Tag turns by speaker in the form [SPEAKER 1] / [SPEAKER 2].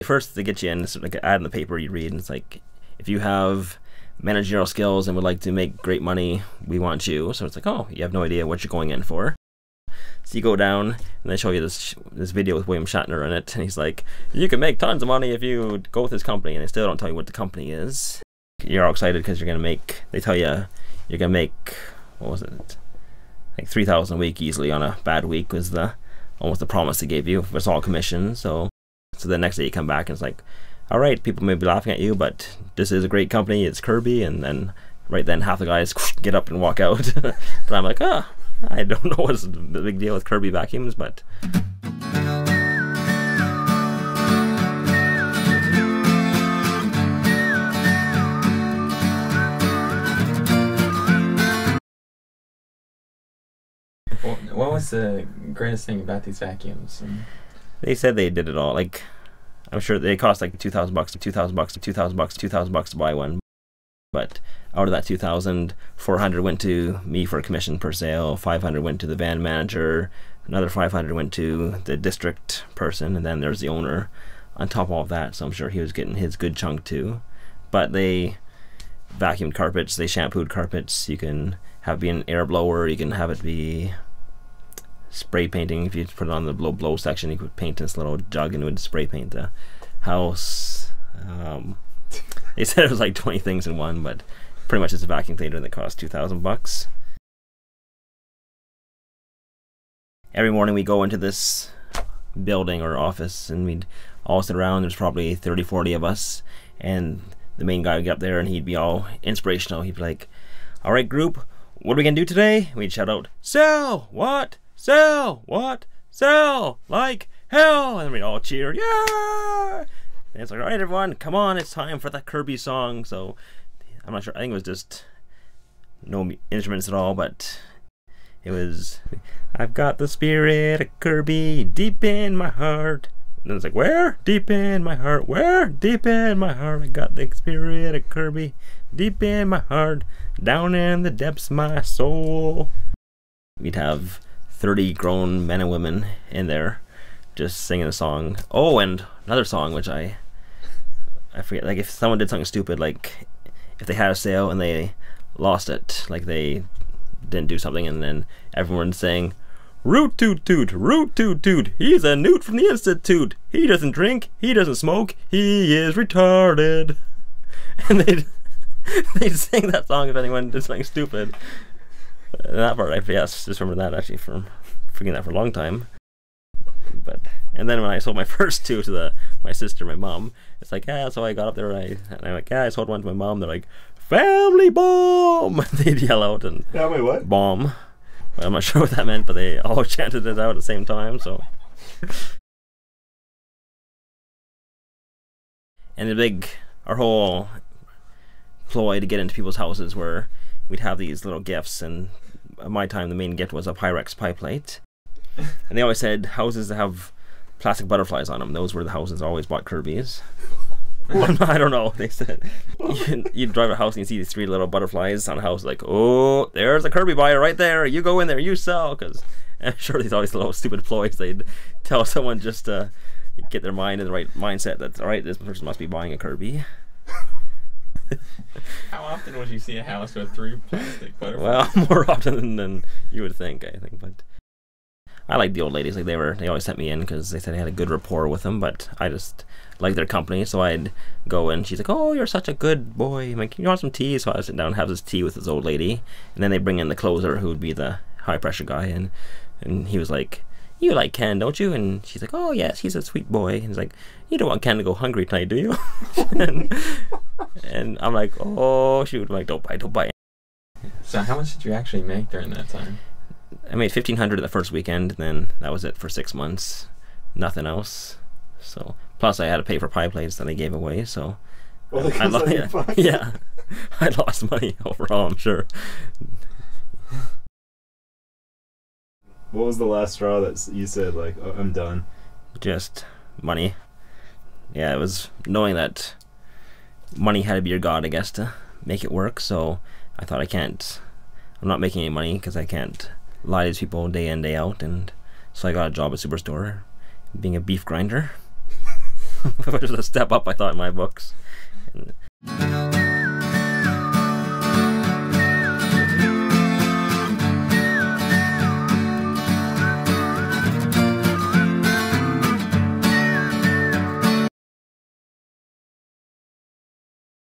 [SPEAKER 1] First, they get you in, it's like an ad in the paper you read, and it's like, if you have managerial skills and would like to make great money, we want you. So it's like, oh, you have no idea what you're going in for. So you go down, and they show you this video with William Shatner in it, and he's like, you can make tons of money if you go with this company, and they still don't tell you what the company is. You're all excited because you're going to make, they tell you, you're going to make, what was it, like $3,000 a week easily on a bad week was almost the promise they gave you. It's all commission, so the next day you come back and it's like, all right, people may be laughing at you, but this is a great company, it's Kirby, and then right then half the guys get up and walk out. But I'm like, I don't know what's the big deal with Kirby vacuums, but
[SPEAKER 2] what was the greatest thing about these vacuums?
[SPEAKER 1] They said they did it all. Like, I'm sure they cost like $2,000 to buy one. But out of that 2,000, 400 went to me for a commission per sale, 500 went to the van manager, another 500 went to the district person, and then there's the owner on top of all of that. So I'm sure he was getting his good chunk too. But they vacuumed carpets, they shampooed carpets. You can have it be an air blower, you can have it be spray painting. If you put it on the blow section, you could paint this little jug and it would spray paint the house. They said it was like 20 things in one, but pretty much it's a vacuum cleaner that cost $2,000. Every morning we go into this building or office and we'd all sit around. There's probably 30, 40 of us, and the main guy would get up there and he'd be all inspirational. He'd be like, all right, group, what are we gonna do today? We'd shout out, sell what? Sell what? Sell like hell! And we'd all cheer, yeah! And it's like, all right, everyone, come on, it's time for that Kirby song. So I'm not sure, I think it was just no instruments at all, but it was, I've got the spirit of Kirby deep in my heart. And then it's like, where? Deep in my heart. Where? Deep in my heart. I got the spirit of Kirby deep in my heart, down in the depths of my soul. We'd have 30 grown men and women in there just singing a song. Oh, and another song which I forget, like if someone did something stupid, like if they had a sale and they lost it, like they didn't do something, and then everyone's saying, root toot toot, root toot toot, he's a newt from the institute, he doesn't drink, he doesn't smoke, he is retarded. And they'd sing that song if anyone did something stupid. And that part, I just remember that actually from forgetting that for a long time. But and then when I sold my first two to my sister, my mom, it's like, yeah, so I got up there and I'm like, yeah, I sold one to my mom. They're like, family bomb! They'd yell out and
[SPEAKER 3] family what? Bomb.
[SPEAKER 1] Well, I'm not sure what that meant, but they all chanted it out at the same time. So, and our whole ploy to get into people's houses where we'd have these little gifts, and at my time the main gift was a Pyrex pie plate. And they always said houses that have plastic butterflies on them, those were the houses I always bought Kirby's. I don't know. They said you'd drive a house and you see these 3 little butterflies on a house, like, oh, there's a Kirby buyer right there. You go in there, you sell. Because I'm sure these always little stupid ploys. They'd tell someone just to get their mind in the right mindset that, all right, this person must be buying a Kirby.
[SPEAKER 2] How often would you see a house with 3 plastic butterflies?
[SPEAKER 1] Well, more often than you would think, I think. But I like the old ladies. Like they always sent me in because they said I had a good rapport with them. But I just liked their company, so I'd go in. She's like, "Oh, you're such a good boy. I'm like, you want some tea?" So I sit down and have this tea with this old lady, and then they bring in the closer, who would be the high pressure guy, and he was like, "You like Ken, don't you?" And she's like, "Oh yes, he's a sweet boy." And he's like, "You don't want Ken to go hungry tonight, do you?" and I'm like, "Oh shoot!" I'm like, "Don't buy."
[SPEAKER 2] So how much did you actually make during that time?
[SPEAKER 1] I made $1,500 the first weekend, and then that was it for 6 months. Nothing else. So plus I had to pay for pie plates that I gave away. So
[SPEAKER 3] well,
[SPEAKER 1] yeah, I lost money overall, I'm sure.
[SPEAKER 3] What was the last straw that you said, like, oh, I'm done?
[SPEAKER 1] Just money. Yeah, it was knowing that money had to be your god, I guess, to make it work. So I thought I'm not making any money because I can't lie to these people day in, day out. And so I got a job at Superstore, being a beef grinder. which is a step up, I thought, in my books. And